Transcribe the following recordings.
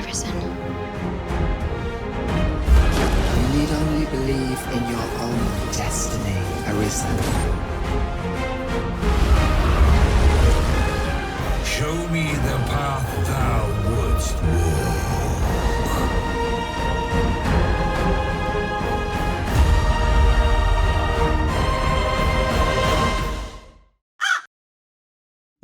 Arisen. You need only believe in your own destiny, Arisen. Show me the path thou wouldst walk.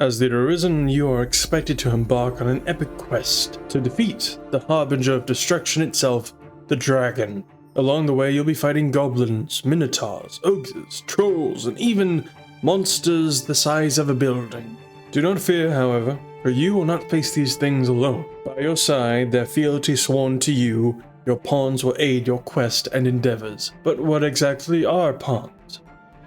As the Arisen, you are expected to embark on an epic quest to defeat the harbinger of destruction itself, the dragon. Along the way, you'll be fighting goblins, minotaurs, ogres, trolls, and even monsters the size of a building. Do not fear, however, for you will not face these things alone. By your side, their fealty sworn to you, your pawns will aid your quest and endeavors. But what exactly are pawns?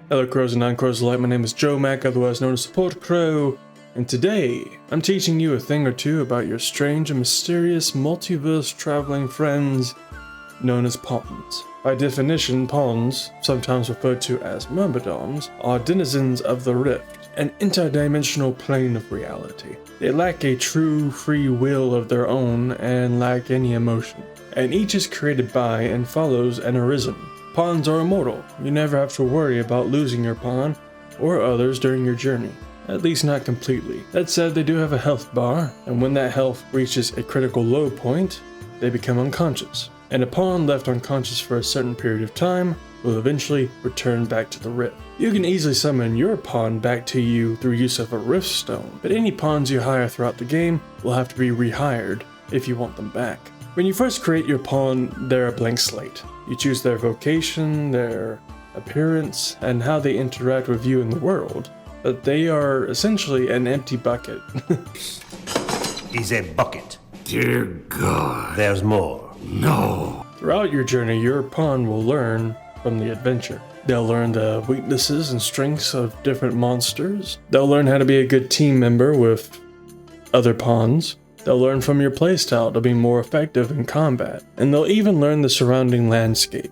Hello crows and non-crows alike, my name is Joe Mac, otherwise known as Support Crow, and today I'm teaching you a thing or two about your strange and mysterious multiverse traveling friends known as pawns. By definition, pawns, sometimes referred to as myrmidons, are denizens of the Rift, an interdimensional plane of reality. They lack a true free will of their own and lack any emotion, and each is created by and follows an Arisen. Pawns are immortal. You never have to worry about losing your pawn or others during your journey. At least not completely. That said, they do have a health bar, and when that health reaches a critical low point, they become unconscious. And a pawn left unconscious for a certain period of time will eventually return back to the Rift. You can easily summon your pawn back to you through use of a Rift Stone, but any pawns you hire throughout the game will have to be rehired if you want them back. When you first create your pawn, they're a blank slate. You choose their vocation, their appearance, and how they interact with you in the world, but they are essentially an empty bucket. Is a bucket. Dear God. There's more. No. Throughout your journey, your pawn will learn from the adventure. They'll learn the weaknesses and strengths of different monsters. They'll learn how to be a good team member with other pawns. They'll learn from your playstyle to be more effective in combat, and they'll even learn the surrounding landscape,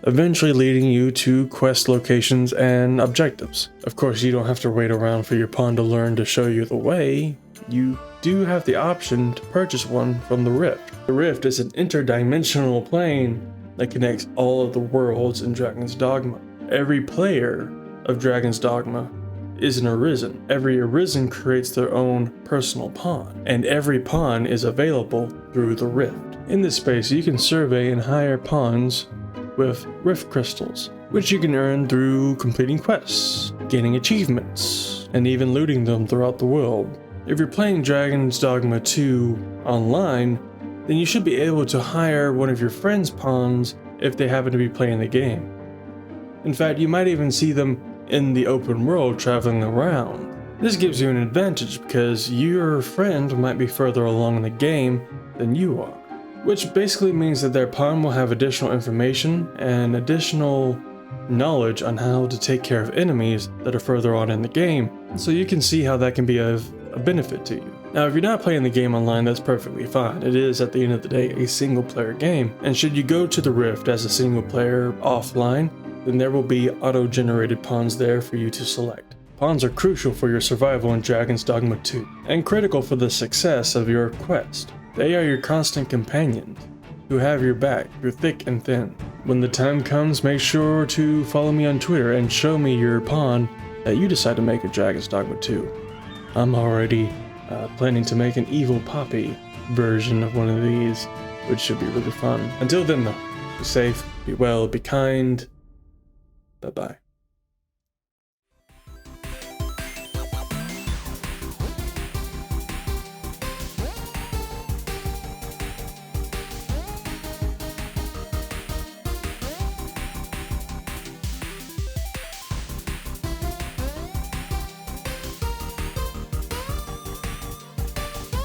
eventually leading you to quest locations and objectives. Of course, you don't have to wait around for your pawn to learn to show you the way. You do have the option to purchase one from the Rift. The Rift is an interdimensional plane that connects all of the worlds in Dragon's Dogma. Every player of Dragon's Dogma is an Arisen. Every Arisen creates their own personal pawn, and every pawn is available through the Rift. In this space, you can survey and hire pawns with Rift crystals, which you can earn through completing quests, gaining achievements, and even looting them throughout the world. If you're playing Dragon's Dogma 2 online, then you should be able to hire one of your friend's pawns if they happen to be playing the game. In fact, you might even see them in the open world traveling around. This gives you an advantage because your friend might be further along in the game than you are, which basically means that their pawn will have additional information and additional knowledge on how to take care of enemies that are further on in the game, so you can see how that can be of a benefit to you. Now, if you're not playing the game online, that's perfectly fine. It is, at the end of the day, a single player game, and should you go to the Rift as a single player offline, then there will be auto-generated pawns there for you to select. Pawns are crucial for your survival in Dragon's Dogma 2, and critical for the success of your quest. They are your constant companions, who have your back through thick and thin. When the time comes, make sure to follow me on Twitter and show me your pawn that you decide to make in Dragon's Dogma 2. I'm already planning to make an evil poppy version of one of these, which should be really fun. Until then though, be safe, be well, be kind. Bye-bye.